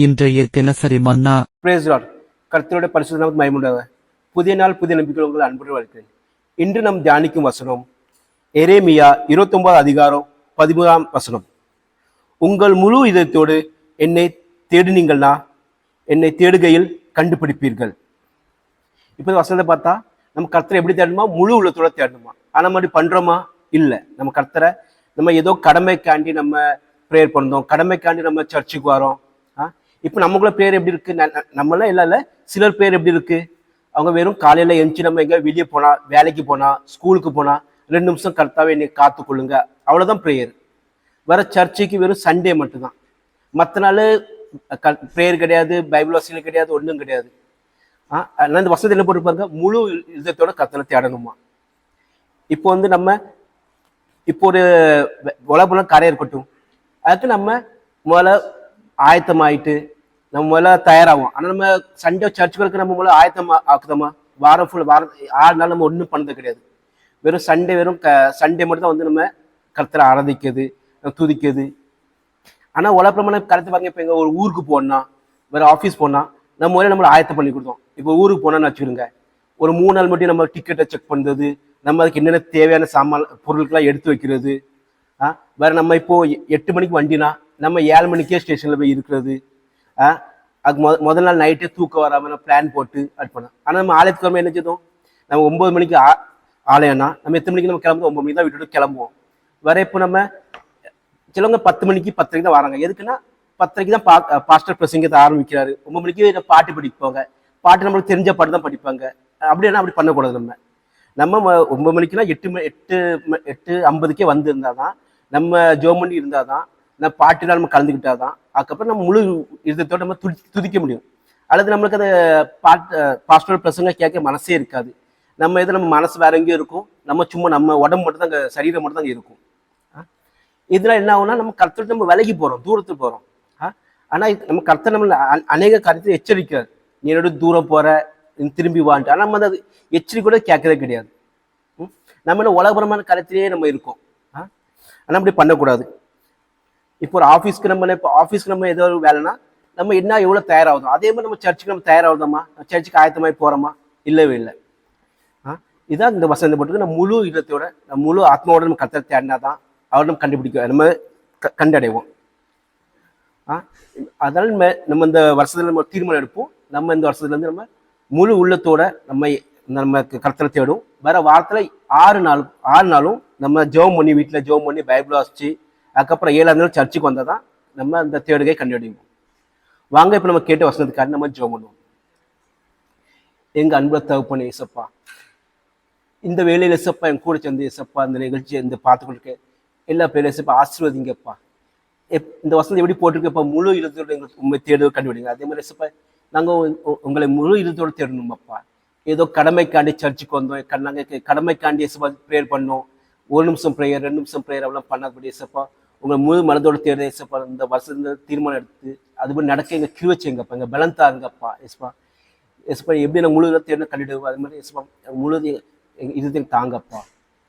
இன்றைய தினசரி மன்னா. Brace Lord. கர்த்தருடைய பரிசுத்த நாமத்துக்கு மகிமை. புதிய நாள் புதிய நம்பிக்கை உங்கள் அன்புடன் வாழ்க்கிறேன். இன்று நாம் தியானிக்கும் வசனம் எரேமியா 29 அதிகாரம் 13 வசனம். உங்கள் முழு இதயத்தோடு என்னை தேடினீங்கன்னா என்னை தேடுகையில் கண்டுபிடிப்பீர்கள். இப்போ வசனத்தை பார்த்தா நம்ம கர்த்தரை எப்படி தேடணுமா? முழு உள்ளத்தோட தேடணுமா? ஆனால் நம்ம அப்படி பண்றோமா? இல்லை. நம்ம கர்த்தரை நம்ம ஏதோ கடமைக்காண்டி நம்ம ப்ரேயர் பண்ணோம், கடமைக்காண்டி நம்ம சர்ச்சுக்கு வரோம். இப்போ நமக்குள்ள பேர் எப்படி இருக்கு? நம்மளாம் இல்லை, சிலர் பேர் எப்படி இருக்கு? அவங்க வெறும் காலையில எழுந்துச்சு நம்ம எங்க வெளியே போனா, வேலைக்கு போனா, ஸ்கூலுக்கு போனா 2 நிமிஷம் கர்த்தாவே என்னை காத்துக்கொள்ளுங்க, அவ்வளவுதான் ப்ரேயர். வேற சர்ச்சுக்கு வெறும் சண்டே மட்டும்தான். மற்ற நாள் ப்ரேயர் கிடையாது, பைபிள் வசனம் கிடையாது, ஒன்றும் கிடையாது. இந்த வசதி என்ன போட்டு பாருங்க, முழு இதயத்தோட கர்த்தரை தேடணுமா? இப்போ நம்ம இப்போ ஒரு உலகம் கரை இருக்கட்டும், அதுக்கு நம்ம முதல்ல ஆயத்தமாயிட்டு நம்ம முதல்ல தயாராகும். ஆனால் நம்ம சண்டே சர்ச்சுகளுக்கு நம்ம முதல்ல ஆக்குதோமா? வாரம் 6 நாள் நம்ம ஒன்றும் பண்ணது கிடையாது. வெறும் சண்டே மட்டும் தான் நம்ம கர்த்தரை ஆராதிக்கிறது, துதிக்கிறது. ஆனால் உலகப்பிரமான கருத்து பாருங்க, இப்போ எங்கள் ஒரு ஊருக்கு போனா, வேற ஆஃபீஸ் போனால் நம்ம முதல்ல நம்மளை ஆயத்தம் பண்ணி கொடுத்தோம். இப்போ ஊருக்கு போனான்னு வச்சுக்கிடுங்க, ஒரு 3 நாள் மட்டும் நம்ம டிக்கெட்டை செக் பண்ணுறது, நம்ம அதுக்கு என்னென்ன தேவையான பொருட்கள்லாம் எடுத்து வைக்கிறது. வேற நம்ம இப்போ 8 மணிக்கு வண்டினா நம்ம 7 மணிக்கே ஸ்டேஷன்ல போய் இருக்கிறது. அதுக்கு முதல் நாள் நைட்டே தூக்கம் வராமல் பிளான் போட்டு அது பண்ணோம். ஆனால் நம்ம ஆலயத்துக்கு வரமா என்ன செய்தோம்? நம்ம 9 மணிக்கு ஆலயம்னா நம்ம எத்தனை மணிக்கு நம்ம கிளம்புவோம்? 9 மணிக்கு தான் விட்டுட்டு கிளம்புவோம். வேற இப்போ நம்ம சிலவங்க 10 மணிக்கு 10:30 தான் வராங்க. எதுக்குன்னா 10:30 தான் பாஸ்டர் பிரசங்கத்தை ஆரம்பிக்கிறாரு. 9 மணிக்கு பாட்டு படிப்பாங்க. பாட்டு நம்மளுக்கு தெரிஞ்ச பாட்டு தான் படிப்பாங்க. அப்படின்னா அப்படி பண்ணக்கூடாது. நம்ம 9 மணிக்குன்னா 8:50 வந்திருந்தாதான், நம்ம ஜோம் பண்ணி இருந்தாதான், நம்ம பாட்டுலாம் நம்ம கலந்துக்கிட்டாதான், அதுக்கப்புறம் நம்ம முழு இதத்தோட நம்ம துதிக்க முடியும். அல்லது நம்மளுக்கு அந்த பாஸ்டர் பிரசங்க கேட்க மனசே இருக்காது. நம்ம மனசு வேற எங்கேயும் இருக்கும், நம்ம சும்மா நம்ம உடம்பு மட்டும் தான், சரீரம் மட்டும் தான் இருக்கும். இதெல்லாம் என்ன ஆகும்னா நம்ம கர்த்தர் நம்ம விலகி போறோம், தூரத்துக்கு போறோம். ஆனா நம்ம கர்த்தர் நம்ம அநேக காரியத்தை எச்சரிக்கிறார். நீ என்னோட தூரம் போற, திரும்பி வான்ட்டு. ஆனா நம்ம அந்த எச்சரிக்கையோட கேட்கறதே கிடையாது. நம்ம உலகபரமான காரியத்திலேயே நம்ம இருக்கோம். ஆனா அப்படி பண்ணக்கூடாது. இப்போ ஒரு ஆஃபீஸ்க்கு நம்ம ஏதோ ஒரு வேலைன்னா நம்ம என்ன எவ்வளவு தயாராகுதோ அதே மாதிரி நம்ம சர்ச்சுக்கு நம்ம தயாராகுதோமா? சர்ச்சுக்கு ஆயத்தமாய் போறோமா? இல்லவே இல்லை. இதான் இந்த வசனத்தை போட்டு நம்ம முழு இதத்தோட, நம்ம முழு ஆத்மாவோட நம்ம கர்த்தரை தேடினாதான் அவர் நம்ம கண்டுபிடிக்க, நம்ம கண்டடைவோம். அதனால நம்ம இந்த வருஷத்துல நம்ம தீர்மானம் எடுப்போம். நம்ம இந்த வருஷத்துல இருந்து நம்ம முழு உள்ளத்தோட நம்ம கர்த்தரை தேடும். வேற வாரத்துல 6 நாளும் நம்ம ஜெபம் பண்ணி, வீட்டுல ஜெபம் பண்ணி பைபிள் வாசிச்சு, அதுக்கப்புறம் 7ஆம் நாள் சர்ச்சுக்கு வந்தாதான் நம்ம அந்த தேடுகை கண்டடைவோம். வாங்க இப்ப நம்ம கேட்ட வசனத்துக்காக நம்ம ஜெபம் பண்ணுவோம். எங்க அன்புல தகப்பனே இயேசப்பா, இந்த வேலையில இயேசப்பா என் கூட சேர்ந்து இயேசப்பா இந்த நிகழ்ச்சியை இந்த பார்த்துக்கிட்டு எல்லா பேரும் இயேசப்பா ஆசீர்வதிங்கப்பா. இந்த வசனம் எப்படி போட்டிருக்கப்பா, முழு இதத்தோட எங்களுக்கு உண்மை தேடுவ கண்டுபிடிங்க. அதே மாதிரி இயேசப்பா நாங்கள் உங்களை முழு இதத்தோட தேடணுமாப்பா. ஏதோ கடமைக்காண்டி சர்ச்சுக்கு வந்தோம், நாங்கள் கடமைக்காண்டி இயேசப்பா ப்ரேயர் பண்ணோம். 1 நிமிஷம் ப்ரேயர், 2 நிமிஷம் ப்ரேயர் அவ்வளோ பண்ணாதபடி இயேசப்பா உங்களை முழு மனதோட தேடுற இயேசப்பா இந்த வருஷத்துல தீர்மானம் எடுத்து அதுபடி நடக்க எங்க கிருபை செய்யுங்கப்பா, எங்க பலம் தாருங்கப்பா. இயேசப்பா எப்படி நான் முழு தேர்ந்து கண்டிடுவோம், அது மாதிரி இயேசப்பா முழு இதுத்தையும் தாங்கப்பா.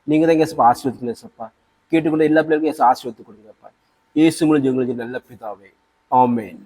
நீங்க தான் இயேசப்பா ஆசீர்வதிக்கணும். இயேசப்பா கேட்டுக்கொண்டு எல்லா பிள்ளைகளுக்கும் ஆசீர்வதித்து கொடுங்கப்பா. இயேசு மூலம் எங்களுக்கு நல்ல பிதாவே, ஆமென்.